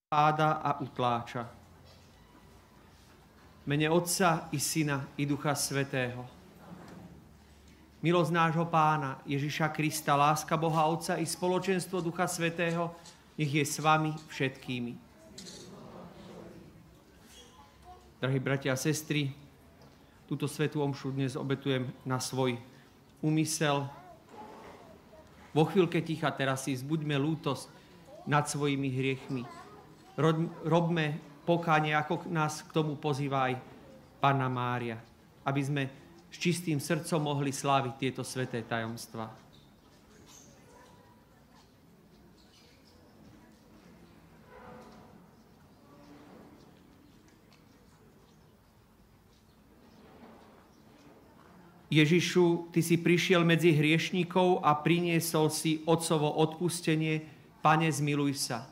páda a utláča. V mene Otca i Syna i Ducha Svätého. Milosť nášho Pána Ježiša Krista, láska Boha Otca i spoločenstvo Ducha Svätého, nech je s vami všetkými. Drahí bratia a sestry, túto svätú omšu dnes obetujem na svoj úmysel. Vo chvíľke ticha teraz si zbuďme lútosť nad svojimi hriechmi. Robme pokánie, ako nás k tomu pozýva aj Panna Mária, aby sme s čistým srdcom mohli sláviť tieto sväté tajomstvá. Ježišu, Ty si prišiel medzi hriešníkov a priniesol si Otcovo odpustenie. Pane, zmiluj sa.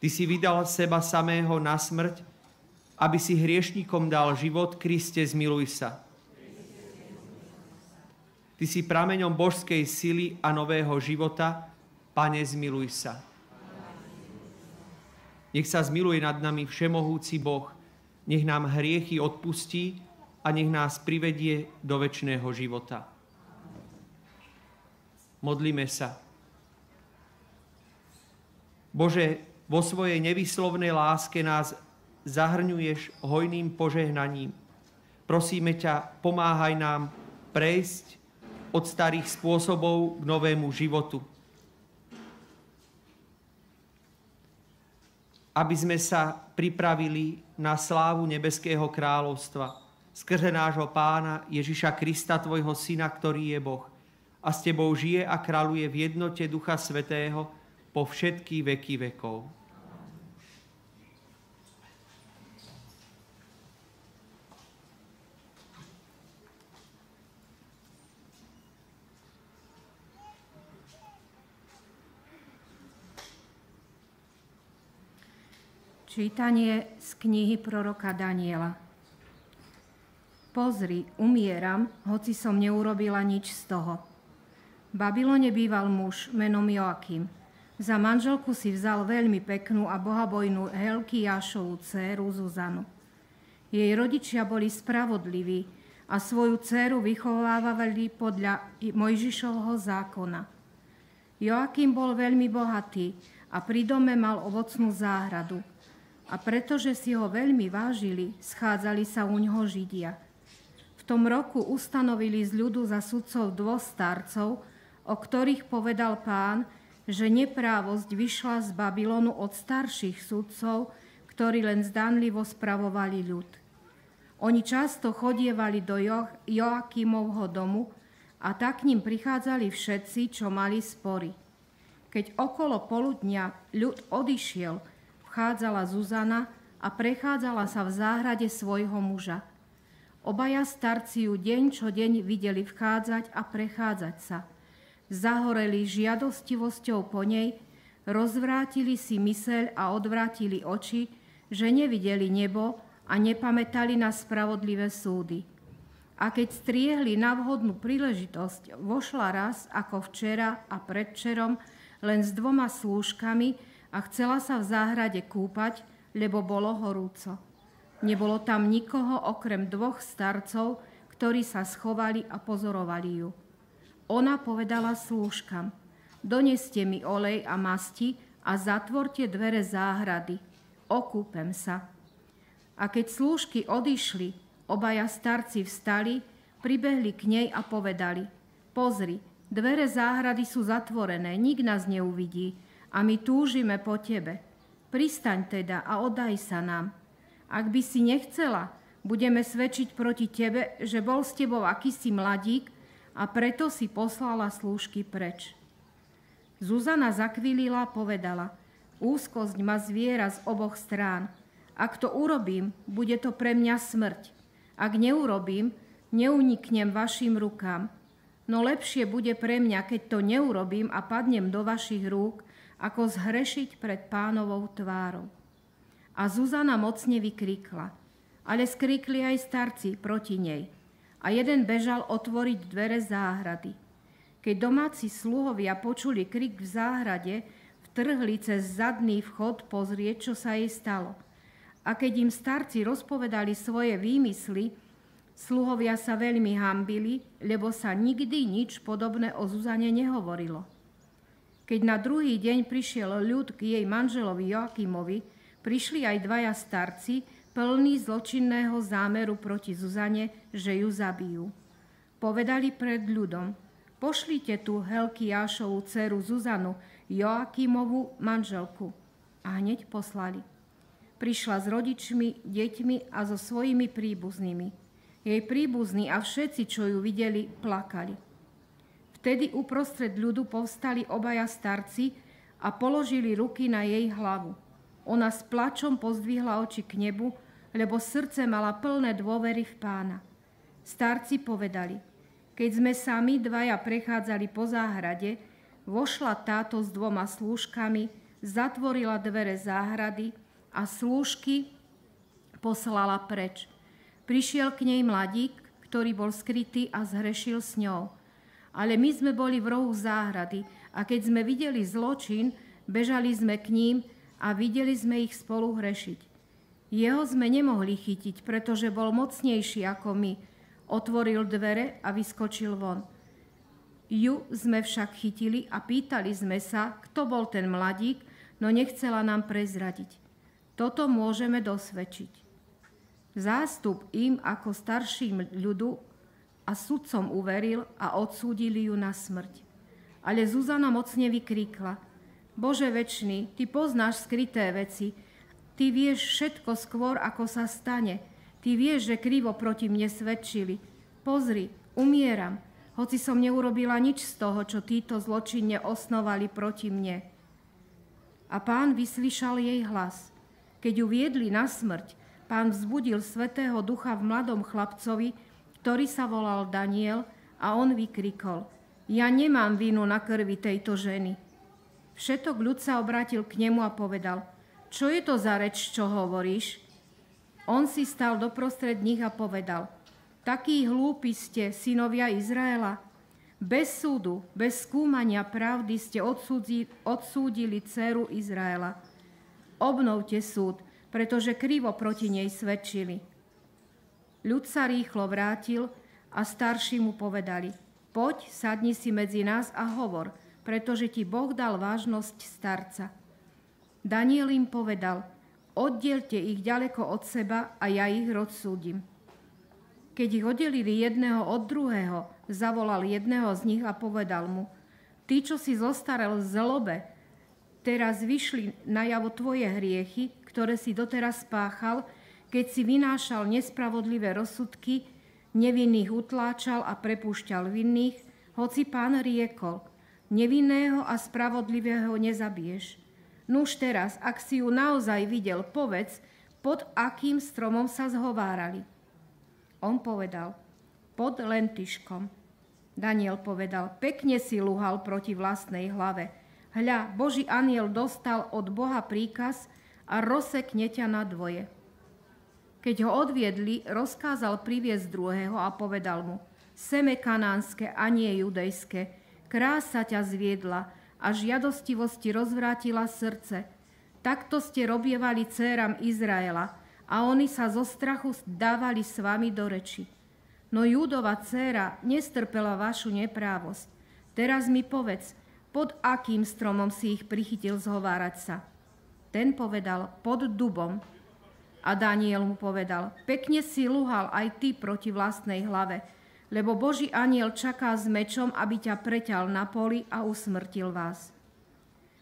Ty si vydal seba samého na smrť, aby si hriešníkom dal život. Kriste, zmiluj sa. Ty si prameňom božskej sily a nového života. Pane, zmiluj sa. Nech sa zmiluje nad nami všemohúci Boh. Nech nám hriechy odpustí a nech nás privedie do večného života. Modlíme sa. Bože, vo svojej nevyslovnej láske nás zahrňuješ hojným požehnaním. Prosíme ťa, pomáhaj nám prejsť od starých spôsobov k novému životu. Aby sme sa pripravili na slávu nebeského kráľovstva skrze nášho Pána Ježiša Krista, tvojho Syna, ktorý je Boh a s tebou žije a kráľuje v jednote Ducha Svätého po všetky veky vekov. Čítanie z knihy proroka Daniela. Pozri, umieram, hoci som neurobila nič z toho. V Babylone býval muž menom Joakim. Za manželku si vzal veľmi peknú a bohabojnú Hilkiášovú dcéru Zuzanu. Jej rodičia boli spravodliví a svoju dcéru vychovávali podľa Mojžišovho zákona. Joakim bol veľmi bohatý a pri dome mal ovocnú záhradu. A pretože si ho veľmi vážili, schádzali sa u ňoho Židia. V tom roku ustanovili z ľudu za sudcov 2 starcov, o ktorých povedal Pán, že neprávosť vyšla z Babylonu od starších sudcov, ktorí len zdanlivo spravovali ľud. Oni často chodievali do Joakimovho domu a tak k ním prichádzali všetci, čo mali spory. Keď okolo poludnia ľud odišiel, vchádzala Zuzana a prechádzala sa v záhrade svojho muža. Obaja starci ju deň čo deň videli vchádzať a prechádzať sa. Zahoreli žiadostivosťou po nej, rozvrátili si myseľ a odvrátili oči, že nevideli nebo a nepamätali na spravodlivé súdy. A keď striehli na vhodnú príležitosť, vošla raz ako včera a predvčerom len s 2 slúžkami a chcela sa v záhrade kúpať, lebo bolo horúco. Nebolo tam nikoho okrem 2 starcov, ktorí sa schovali a pozorovali ju. Ona povedala slúžkam, doneste mi olej a masti a zatvorte dvere záhrady. Okúpem sa. A keď slúžky odišli, obaja starci vstali, pribehli k nej a povedali, pozri, dvere záhrady sú zatvorené, nik nás neuvidí a my túžime po tebe. Pristaň teda a oddaj sa nám. Ak by si nechcela, budeme svedčiť proti tebe, že bol s tebou akýsi mladík a preto si poslala slúžky preč. Zuzana zakvilila, povedala, úzkosť ma zviera z oboch strán. Ak to urobím, bude to pre mňa smrť. Ak neurobím, neuniknem vašim rukám. No lepšie bude pre mňa, keď to neurobím a padnem do vašich rúk, ako zhrešiť pred Pánovou tvárou. A Zuzana mocne vykrikla, ale skrikli aj starci proti nej. A jeden bežal otvoriť dvere záhrady. Keď domáci sluhovia počuli krik v záhrade, vtrhli cez zadný vchod pozrieť, čo sa jej stalo. A keď im starci rozpovedali svoje výmysly, sluhovia sa veľmi hanbili, lebo sa nikdy nič podobné o Zuzane nehovorilo. Keď na druhý deň prišiel ľud k jej manželovi Joakimovi, prišli aj dvaja starci, plní zločinného zámeru proti Zuzane, že ju zabijú. Povedali pred ľudom: pošlite tu Helkiášovu dceru Zuzanu, Joakimovú manželku. A hneď poslali. Prišla s rodičmi, deťmi a so svojimi príbuznými. Jej príbuzní a všetci, čo ju videli, plakali. Vtedy uprostred ľudu povstali obaja starci a položili ruky na jej hlavu. Ona s plačom pozdvihla oči k nebu, lebo srdce mala plné dôvery v Pána. Starci povedali: keď sme sami dvaja prechádzali po záhrade, vošla táto s dvoma slúžkami, zatvorila dvere záhrady a slúžky poslala preč. Prišiel k nej mladík, ktorý bol skrytý a zhrešil s ňou. Ale my sme boli v rohu záhrady a keď sme videli zločin, bežali sme k ním a videli sme ich spolu hrešiť. Jeho sme nemohli chytiť, pretože bol mocnejší ako my. Otvoril dvere a vyskočil von. Ju sme však chytili a pýtali sme sa, kto bol ten mladík, no nechcela nám prezradiť. Toto môžeme dosvedčiť. Zástup im ako starším ľudu a sudcom uveril a odsúdili ju na smrť. Ale Zuzana mocne vykríkla: Bože večný, ty poznáš skryté veci, ty vieš všetko skôr, ako sa stane. Ty vieš, že krivo proti mne svedčili. Pozri, umieram, hoci som neurobila nič z toho, čo títo zločinne osnovali proti mne. A Pán vyslyšal jej hlas. Keď ju viedli na smrť, Pán vzbudil Svätého Ducha v mladom chlapcovi, ktorý sa volal Daniel, a on vykrikol: Ja nemám vinu na krvi tejto ženy. Všetok ľud sa obrátil k nemu a povedal: Čo je to za reč, čo hovoríš? On si stal doprostred nich a povedal: Takí hlúpi ste, synovia Izraela. Bez súdu, bez skúmania pravdy ste odsúdili dceru Izraela. Obnovte súd, pretože krivo proti nej svedčili. Ľud sa rýchlo vrátil a starší mu povedali: Poď, sadni si medzi nás a hovor, pretože ti Boh dal vážnosť starca. Daniel im povedal: Oddielte ich ďaleko od seba a ja ich rozsúdim. Keď ich oddelili jedného od druhého, zavolal jedného z nich a povedal mu: Ty, čo si zostarel v zlobe, teraz vyšli najavo tvoje hriechy, ktoré si doteraz spáchal, keď si vynášal nespravodlivé rozsudky, nevinných utláčal a prepúšťal vinných, hoci Pán riekol: Nevinného a spravodlivého nezabiješ. Nuž teraz, ak si ju naozaj videl, povedz, pod akým stromom sa zhovárali. On povedal: Pod lentyškom. Daniel povedal: Pekne si luhal proti vlastnej hlave. Hľa, Boží anjel dostal od Boha príkaz a rozsekne ťa na dvoje. Keď ho odviedli, rozkázal priviesť druhého a povedal mu: Seme kanánske a nie judejské, krása ťa zviedla a žiadostivosti rozvrátila srdce. Takto ste robievali dcéram Izraela a oni sa zo strachu dávali s vami do reči. No Júdova dcéra nestrpela vašu neprávosť. Teraz mi povedz, pod akým stromom si ich prichytil zhovárať sa. Ten povedal: Pod dubom. A Daniel mu povedal: Pekne si luhal aj ty proti vlastnej hlave, lebo Boží anjel čaká s mečom, aby ťa preťal na poli a usmrtil vás.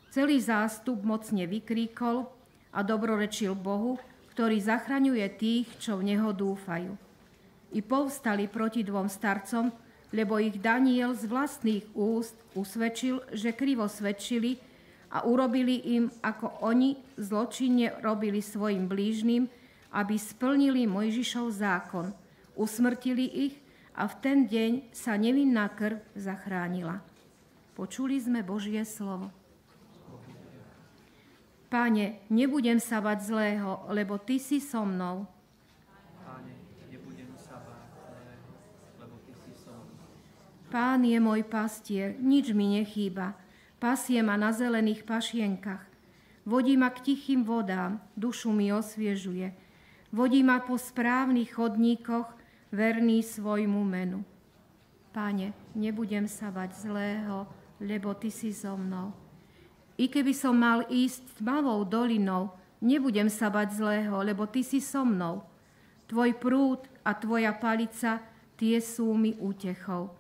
Celý zástup mocne vykríkol a dobrorečil Bohu, ktorý zachraňuje tých, čo v Neho dúfajú. I povstali proti dvom starcom, lebo ich Daniel z vlastných úst usvedčil, že krivo svedčili a urobili im, ako oni zločinne robili svojim blížnym, aby splnili Mojžišov zákon. Usmrtili ich a v ten deň sa nevinná krv zachránila. Počuli sme Božie slovo. Páne, nebudem sa bať zlého, lebo Ty si so mnou. Páne, nebudem sa bať zlého, lebo Ty si so mnou. Pán je môj pastier, nič mi nechýba. Pasie ma na zelených pašienkach. Vodí ma k tichým vodám, dušu mi osviežuje. Vodí ma po správnych chodníkoch, verný svojmu menu. Pane, nebudem sa bať zlého, lebo Ty si so mnou. I keby som mal ísť tmavou dolinou, nebudem sa bať zlého, lebo Ty si so mnou. Tvoj prúd a Tvoja palica, tie sú mi útechou.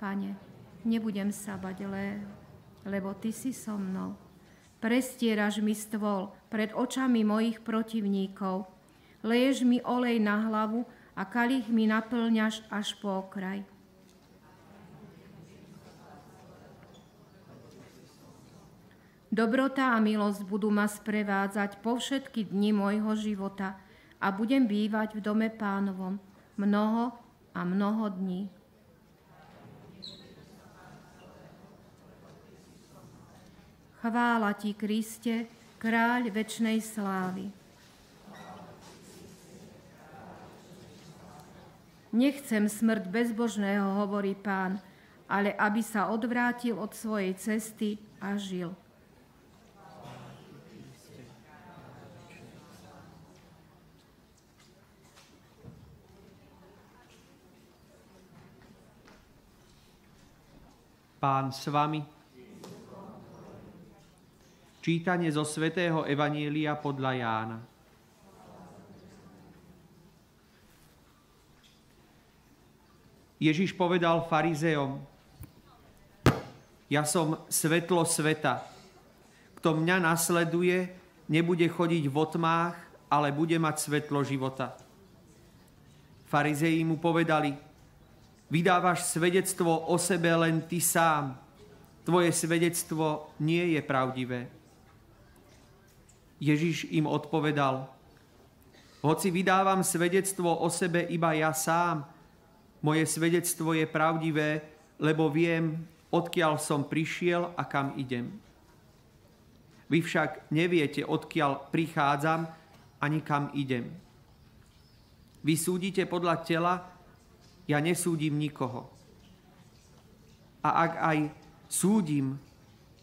Pane, nebudem sa bať zlého, lebo Ty si so mnou. Prestieraš mi stôl pred očami mojich protivníkov. Leješ mi olej na hlavu a kalich mi naplňaš až po okraj. Dobrota a milosť budú ma sprevádzať po všetky dni môjho života a budem bývať v dome Pánovom mnoho a mnoho dní. Chvála Ti, Kriste, kráľ večnej slávy. Nechcem smrť bezbožného, hovorí Pán, ale aby sa odvrátil od svojej cesty a žil. Pán s vami. Čítanie zo svätého Evanielia podľa Jána. Ježiš povedal farizeom: Ja som svetlo sveta. Kto mňa nasleduje, nebude chodiť vo tmách, ale bude mať svetlo života. Farizei mu povedali: Vydávaš svedectvo o sebe len ty sám. Tvoje svedectvo nie je pravdivé. Ježiš im odpovedal: Hoci vydávam svedectvo o sebe iba ja sám, moje svedectvo je pravdivé, lebo viem, odkiaľ som prišiel a kam idem. Vy však neviete, odkiaľ prichádzam ani kam idem. Vy súdite podľa tela, ja nesúdim nikoho. A ak aj súdim,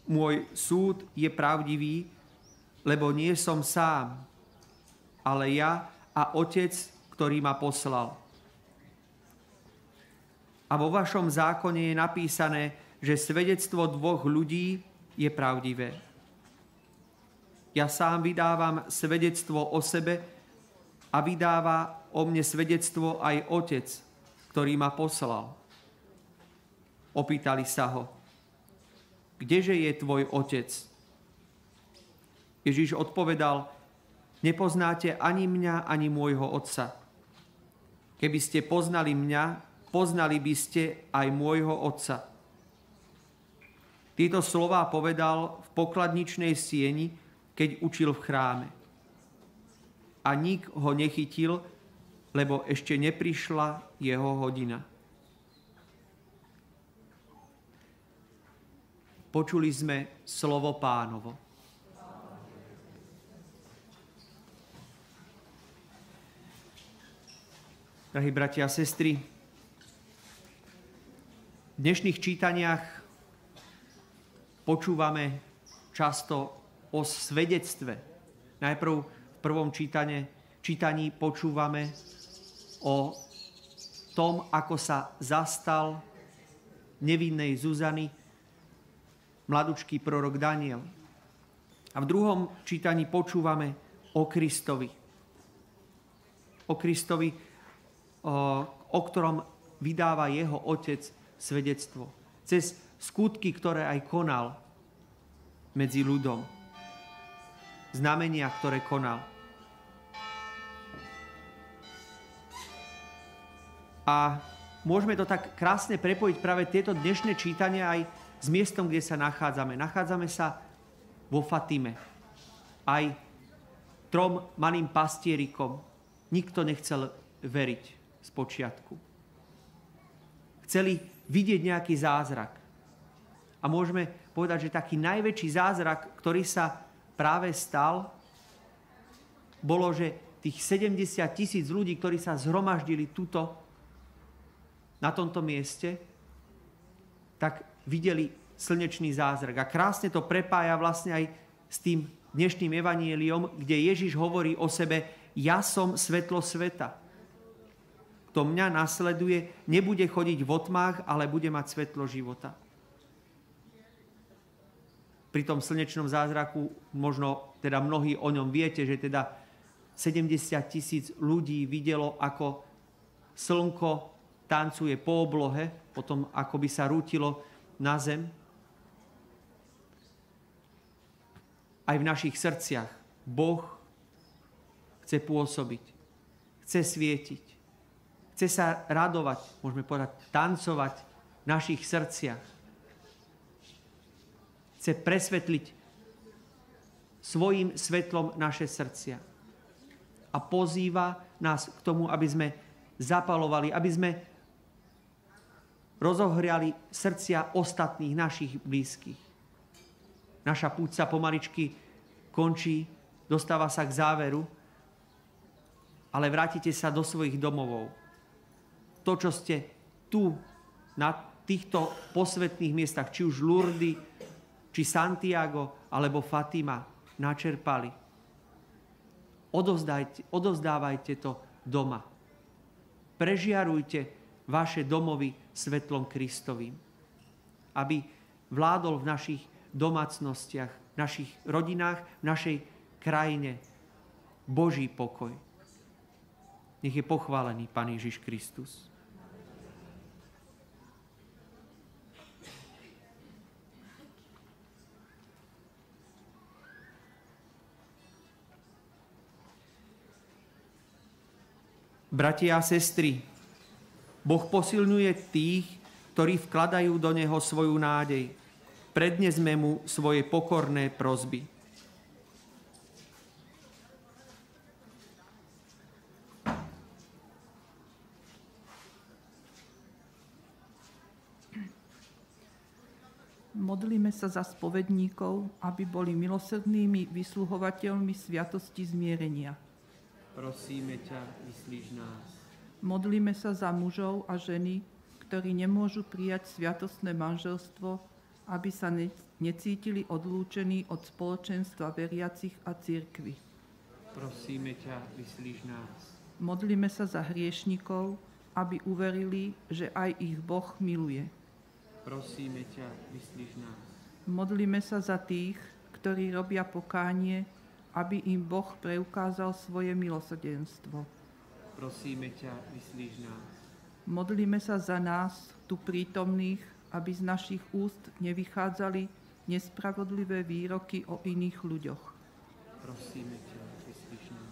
môj súd je pravdivý, lebo nie som sám, ale ja a Otec, ktorý ma poslal. A vo vašom zákone je napísané, že svedectvo dvoch ľudí je pravdivé. Ja sám vydávam svedectvo o sebe a vydáva o mne svedectvo aj Otec, ktorý ma poslal. Opýtali sa ho: Kdeže je tvoj Otec? Ježiš odpovedal: Nepoznáte ani mňa, ani môjho Otca. Keby ste poznali mňa, poznali by ste aj môjho Otca. Tieto slová povedal v pokladničnej sieni, keď učil v chráme. A nik ho nechytil, lebo ešte neprišla jeho hodina. Počuli sme slovo Pánovo. Drahí bratia a sestry, v dnešných čítaniach počúvame často o svedectve. Najprv v prvom čítaní počúvame o tom, ako sa zastal nevinnej Zuzany mladučký prorok Daniel. A v druhom čítaní počúvame o Kristovi. O Kristovi, o ktorom vydáva jeho Otec svedectvo. Cez skutky, ktoré aj konal medzi ľudom. Znamenia, ktoré konal. A môžeme to tak krásne prepojiť práve tieto dnešné čítania aj s miestom, kde sa nachádzame. Nachádzame sa vo Fatime. Aj 3 malým pastierikom nikto nechcel veriť z počiatku. Chceli vidieť nejaký zázrak. A môžeme povedať, že taký najväčší zázrak, ktorý sa práve stal, bolo, že tých 70 000 ľudí, ktorí sa zhromaždili tuto, na tomto mieste, tak videli slnečný zázrak. A krásne to prepája vlastne aj s tým dnešným evanjeliom, kde Ježiš hovorí o sebe: ja som svetlo sveta. Kto mňa nasleduje, nebude chodiť v otmách, ale bude mať svetlo života. Pri tom slnečnom zázraku možno teda mnohí o ňom viete, že teda 70 000 ľudí videlo, ako slnko tancuje po oblohe, potom ako by sa rútilo na zem. Aj v našich srdciach Boh chce pôsobiť, chce svietiť, chce sa radovať, môžeme povedať, tancovať v našich srdciach. Chce presvetliť svojím svetlom naše srdcia. A pozýva nás k tomu, aby sme zapalovali, aby sme rozohriali srdcia ostatných našich blízkych. Naša púť sa pomaličky končí, dostáva sa k záveru, ale vrátite sa do svojich domovov. To, čo ste tu, na týchto posvetných miestach, či už Lourdes, či Santiago, alebo Fatima, načerpali. Odovzdávajte to doma. Prežiarujte vaše domovy svetlom Kristovým. Aby vládol v našich domácnostiach, v našich rodinách, v našej krajine Boží pokoj. Nech je pochválený Pán Ježiš Kristus. Bratia a sestry, Boh posilňuje tých, ktorí vkladajú do Neho svoju nádej. Prednesme mu svoje pokorné prosby. Modlíme sa za spovedníkov, aby boli milosrdnými vysluhovateľmi sviatosti zmierenia. Prosíme ťa, vyslíš nás. Modlíme sa za mužov a ženy, ktorí nemôžu prijať sviatostné manželstvo, aby sa necítili odlúčení od spoločenstva veriacich a cirkvi. Prosíme ťa, vyslíš nás. Modlíme sa za hriešnikov, aby uverili, že aj ich Boh miluje. Prosíme ťa, vyslíš nás. Modlíme sa za tých, ktorí robia pokánie, aby im Boh preukázal svoje milosrdenstvo. Prosíme ťa, vyslíš nás. Modlíme sa za nás, tu prítomných, aby z našich úst nevychádzali nespravodlivé výroky o iných ľuďoch. Prosíme ťa, vyslíš nás.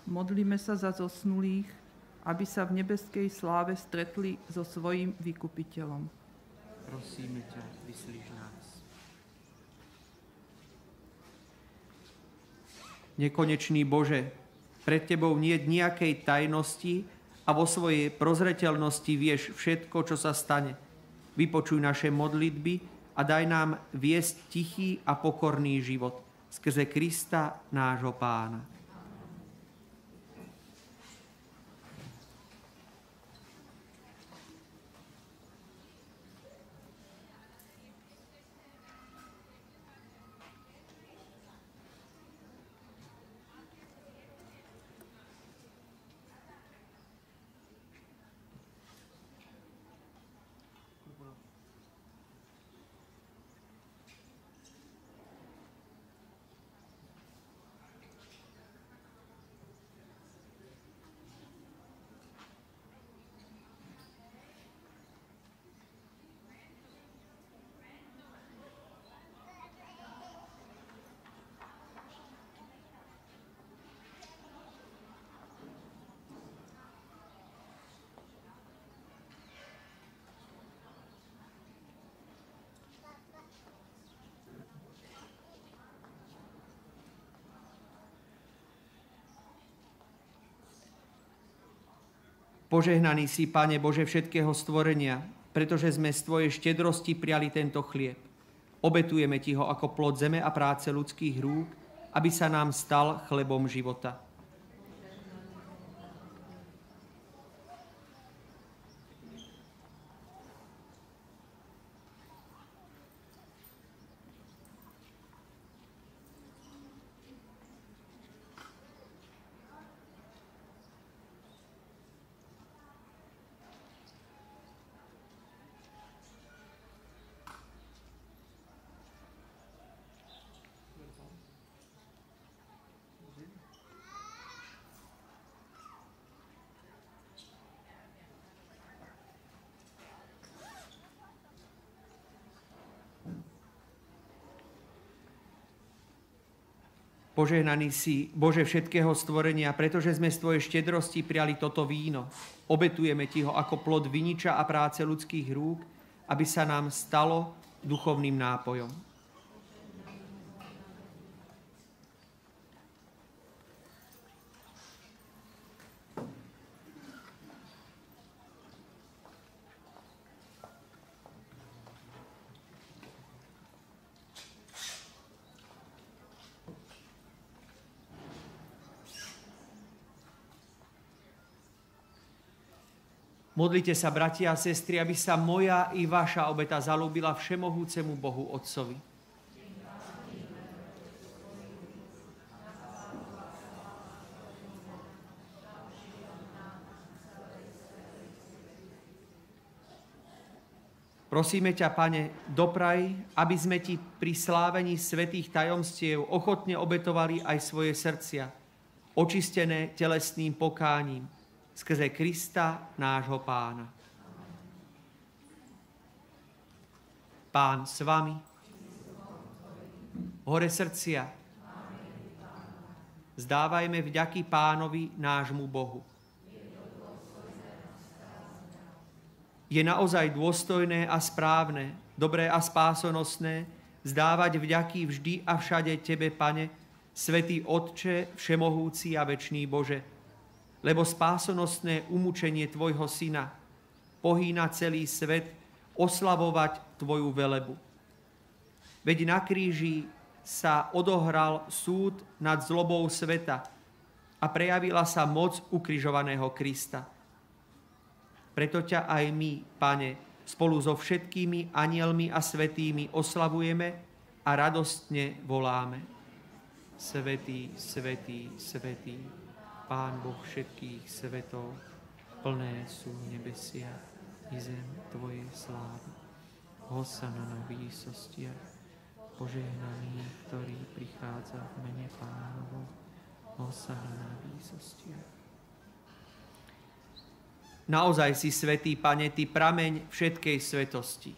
Modlíme sa za zosnulých, aby sa v nebeskej sláve stretli so svojím vykupiteľom. Prosíme ťa, vyslíš nás. Nekonečný Bože, pred Tebou nie je nejakej tajnosti a vo svojej prozreteľnosti vieš všetko, čo sa stane. Vypočuj naše modlitby a daj nám viesť tichý a pokorný život skrze Krista, nášho Pána. Požehnaný si, Pane Bože, všetkého stvorenia, pretože sme z Tvojej štedrosti prijali tento chlieb. Obetujeme Ti ho ako plod zeme a práce ľudských rúk, aby sa nám stal chlebom života. Požehnaný si, Bože všetkého stvorenia, pretože sme z Tvojej štedrosti prijali toto víno. Obetujeme Ti ho ako plod viniča a práce ľudských rúk, aby sa nám stalo duchovným nápojom. Modlite sa, bratia a sestry, aby sa moja i vaša obeta zalúbila všemohúcemu Bohu Otcovi. Prosíme ťa, Pane, dopraj, aby sme Ti pri slávení svätých tajomstiev ochotne obetovali aj svoje srdcia, očistené telesným pokáním, skrze Krista, nášho Pána. Pán s vami. Hore srdcia. Zdávajme vďaky Pánovi, nášmu Bohu. Je naozaj dôstojné a správne, dobré a spásonosné vzdávať vďaky vždy a všade Tebe, Pane, Svätý Otče, všemohúci a večný Bože, lebo spásonosné umúčenie Tvojho Syna pohýna celý svet oslavovať Tvoju velebu. Veď na kríži sa odohral súd nad zlobou sveta a prejavila sa moc ukrižovaného Krista. Preto ťa aj my, Pane, spolu so všetkými anielmi a svätými oslavujeme a radostne voláme. Svätý, svätý, svätý, Pán Boh všetkých svetov, plné sú nebesia i zem Tvojej slávy. Hosana na výsostiach, požehnaný, ktorý prichádza v mene Pánovom. Hosana na výsostiach. Naozaj si svätý, Pane, Ty prameň všetkej svetosti.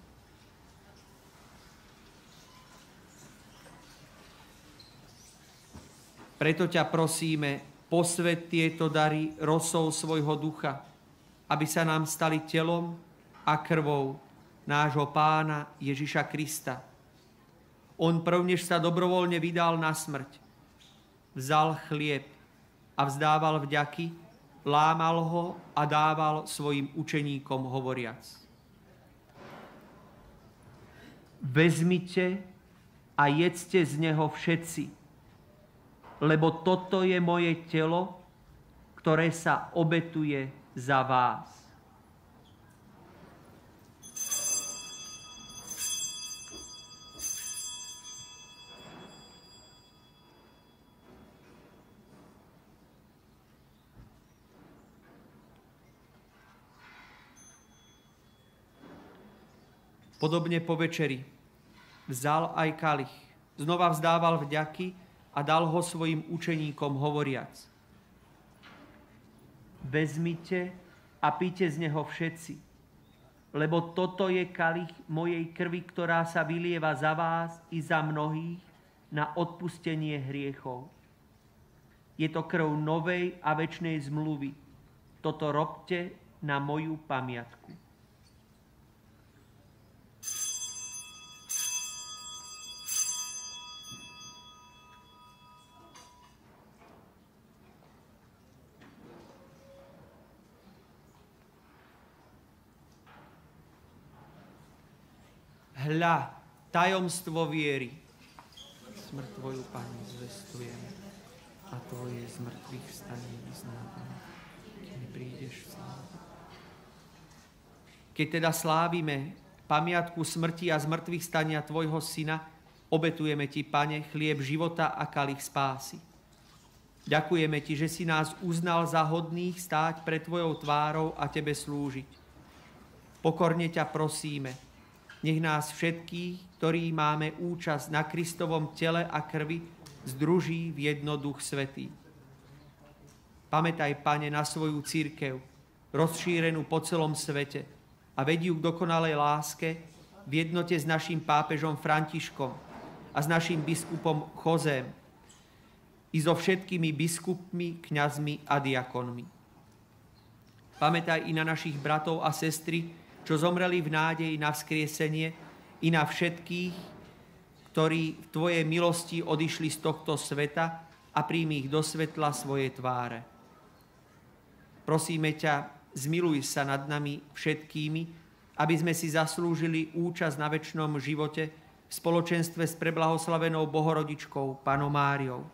Preto ťa prosíme, posväť tieto dary rosou svojho ducha, aby sa nám stali telom a krvou nášho Pána Ježiša Krista. On prvnež sa dobrovoľne vydal na smrť, vzal chlieb a vzdával vďaky, lámal ho a dával svojim učeníkom hovoriac: Vezmite a jedzte z neho všetci, lebo toto je moje telo, ktoré sa obetuje za vás. Podobne po večeri vzal aj kalich, znova vzdával vďaky a dal ho svojim učeníkom hovoriac: Vezmite a píte z neho všetci, lebo toto je kalich mojej krvi, ktorá sa vylieva za vás i za mnohých na odpustenie hriechov. Je to krv novej a večnej zmluvy. Toto robte na moju pamiatku. Hľa, tajomstvo viery. Smrť Tvoju, Pane, zvestujem a Tvoje z mŕtvych vstanie vyznávam, kým prídeš v slávu. Keď teda slávime pamiatku smrti a zmrtvých stania Tvojho Syna, obetujeme Ti, Pane, chlieb života a kalich spásy. Ďakujeme Ti, že si nás uznal za hodných stáť pred Tvojou tvárou a Tebe slúžiť. Pokorne ťa prosíme, nech nás všetkých, ktorí máme účasť na Kristovom tele a krvi, združí v jedno Duch Svätý. Pamätaj, Pane, na svoju cirkev, rozšírenú po celom svete, a vedí ju k dokonalej láske v jednote s naším pápežom Františkom a s naším biskupom Jozém, i so všetkými biskupmi, kňazmi a diakonmi. Pamätaj i na našich bratov a sestry, čo zomreli v nádeji na vzkriesenie, i na všetkých, ktorí v Tvojej milosti odišli z tohto sveta a príjmi ich do svetla svojej tváre. Prosíme ťa, zmiluj sa nad nami všetkými, aby sme si zaslúžili účasť na večnom živote v spoločenstve s preblahoslavenou Bohorodičkou, Pannou Máriou,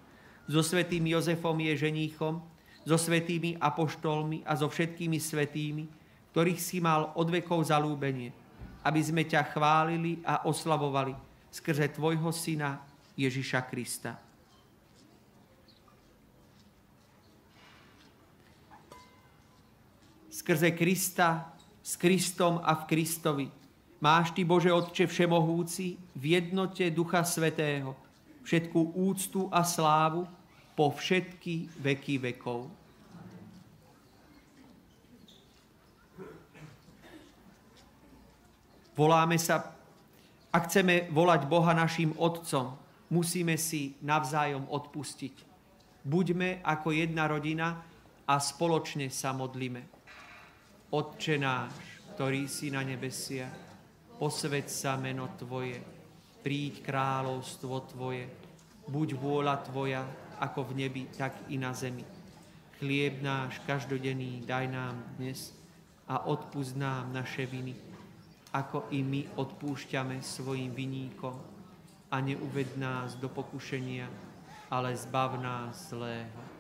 so svätým Jozefom jej ženíchom, so svätými apoštolmi a so všetkými svätými, ktorých si mal od vekov zalúbenie, aby sme ťa chválili a oslavovali skrze Tvojho Syna Ježiša Krista. Skrze Krista, s Kristom a v Kristovi máš Ty, Bože Otče všemohúci, v jednote Ducha Svätého všetkú úctu a slávu po všetky veky vekov. Voláme sa, ak chceme volať Boha našim Otcom, musíme si navzájom odpustiť. Buďme ako jedna rodina a spoločne sa modlíme. Otče náš, ktorý si na nebesiach, posväť sa meno Tvoje, príď kráľovstvo Tvoje, buď vôľa Tvoja, ako v nebi, tak i na zemi. Chlieb náš každodenný daj nám dnes a odpusť nám naše viny, ako i my odpúšťame svojim viníkom. A neuved nás do pokušenia, ale zbav nás zlého.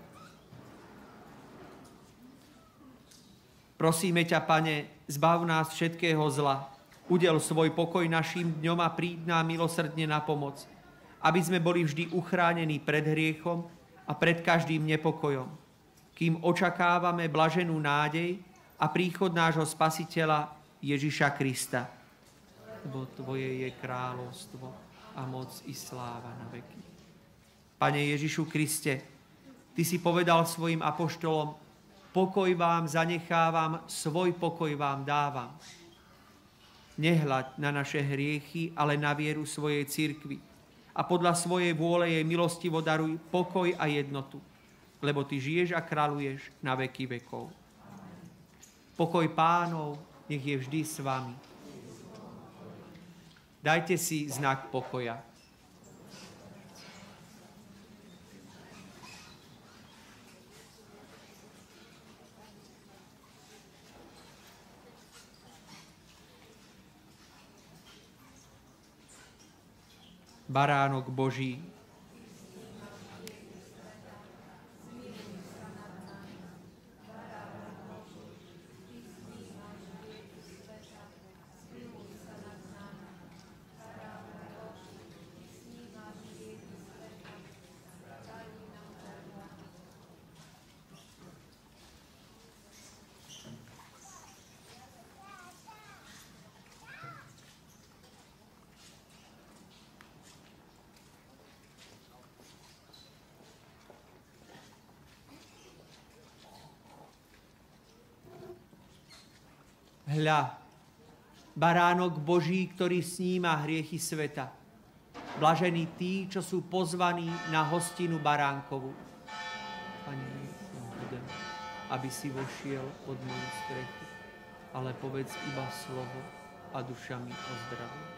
Prosíme ťa, Pane, zbav nás všetkého zla. Udel svoj pokoj našim dňom a príď nám milosrdne na pomoc, aby sme boli vždy uchránení pred hriechom a pred každým nepokojom, kým očakávame blaženú nádej a príchod nášho Spasiteľa Ježiša Krista. Lebo Tvoje je kráľovstvo a moc i sláva na veky. Pane Ježišu Kriste, Ty si povedal svojim apoštolom, pokoj vám zanechávam, svoj pokoj vám dávam. Nehľaď na naše hriechy, ale na vieru svojej cirkvi. A podľa svojej vôle jej milostivo daruj pokoj a jednotu, lebo Ty žiješ a kráľuješ na veky vekov. Pokoj Pánov nech je vždy s vami. Dajte si znak pokoja. Baránok Boží, hľa, baránok Boží, ktorý sníma hriechy sveta. Blažení tí, čo sú pozvaní na hostinu baránkovu. Pane, som hoden, aby si vošiel pod moju strechu, ale povedz iba slovo a duša mi ozdravuje.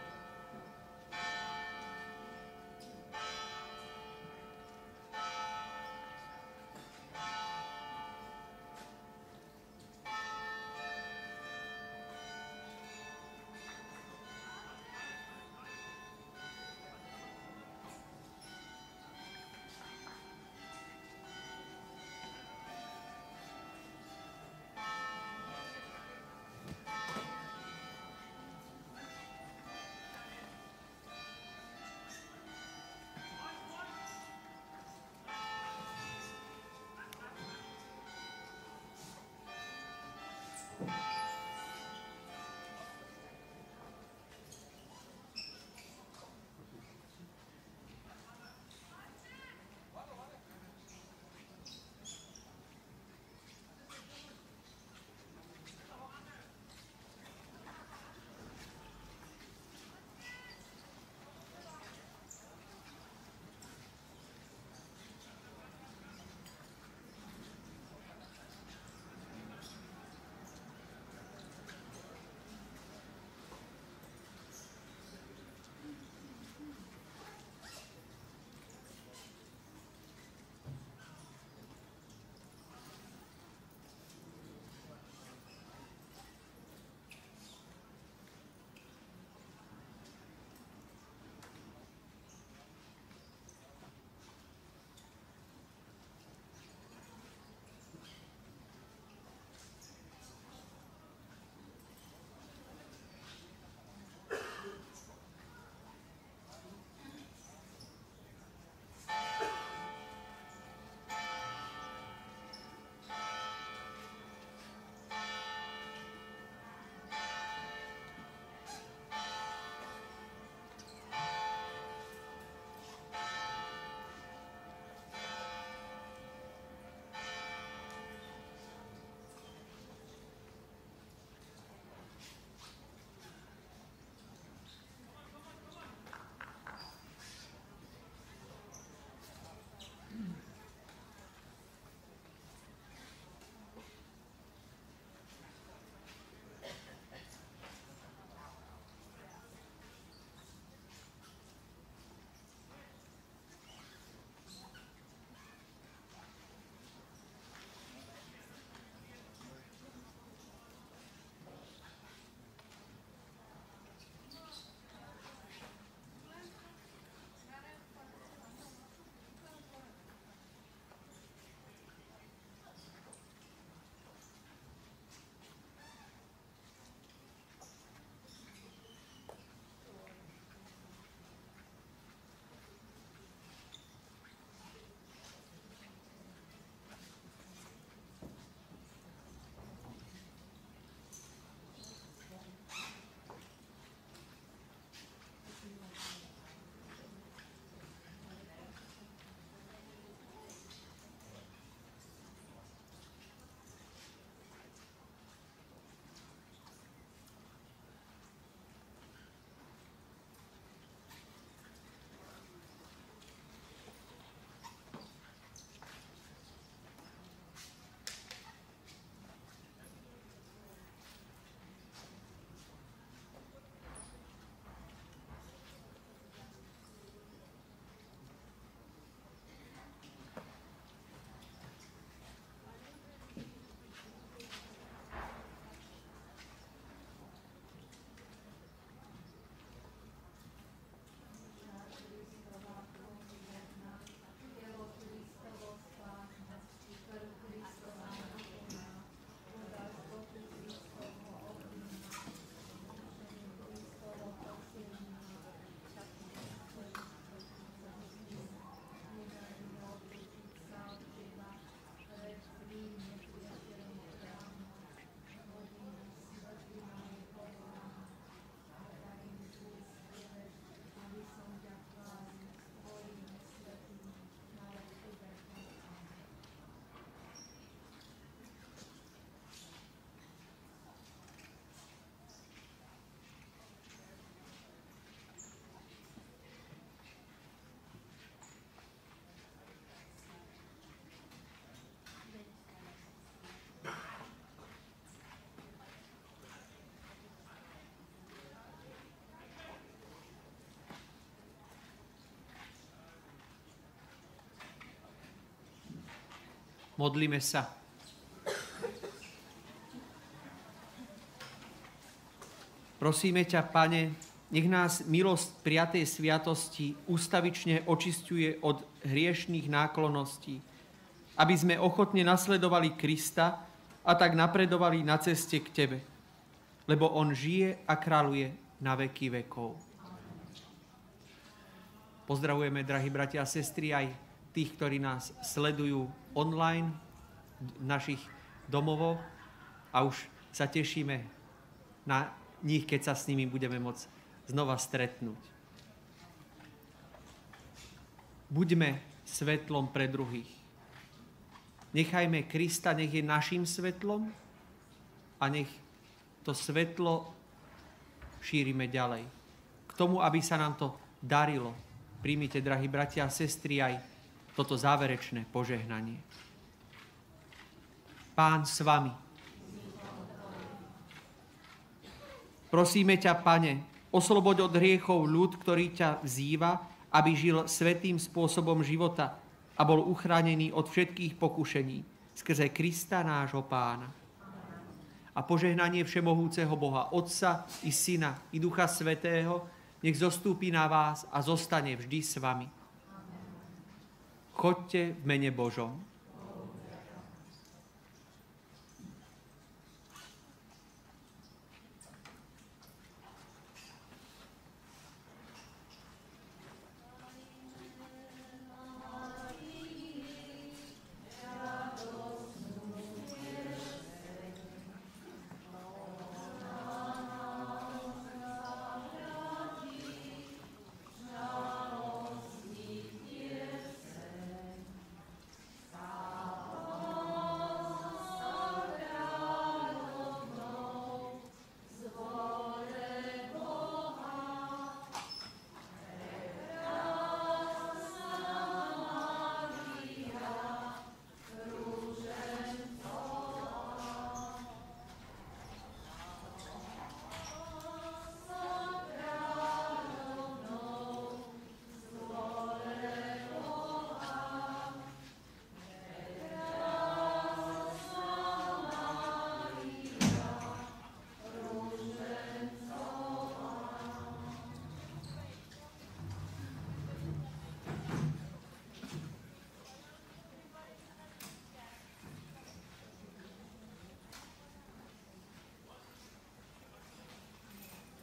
Modlíme sa. Prosíme ťa, Pane, nech nás milosť prijatej sviatosti ustavične očisťuje od hriešných náklonností, aby sme ochotne nasledovali Krista a tak napredovali na ceste k Tebe, lebo On žije a kráľuje na veky vekov. Pozdravujeme, drahí bratia a sestry, aj tých, ktorí nás sledujú online v našich domovoch a už sa tešíme na nich, keď sa s nimi budeme môcť znova stretnúť. Buďme svetlom pre druhých. Nechajme Krista, nech je našim svetlom a nech to svetlo šírime ďalej. K tomu, aby sa nám to darilo, príjmite, drahí bratia a sestry, aj toto záverečné požehnanie. Pán s vami. Prosíme ťa, Pane, osloboď od hriechov ľud, ktorý ťa vzýva, aby žil svätým spôsobom života a bol uchránený od všetkých pokušení skrze Krista nášho Pána. A požehnanie všemohúceho Boha, Otca i Syna i Ducha Svätého, nech zostúpi na vás a zostane vždy s vami. Choďte v mene Božom.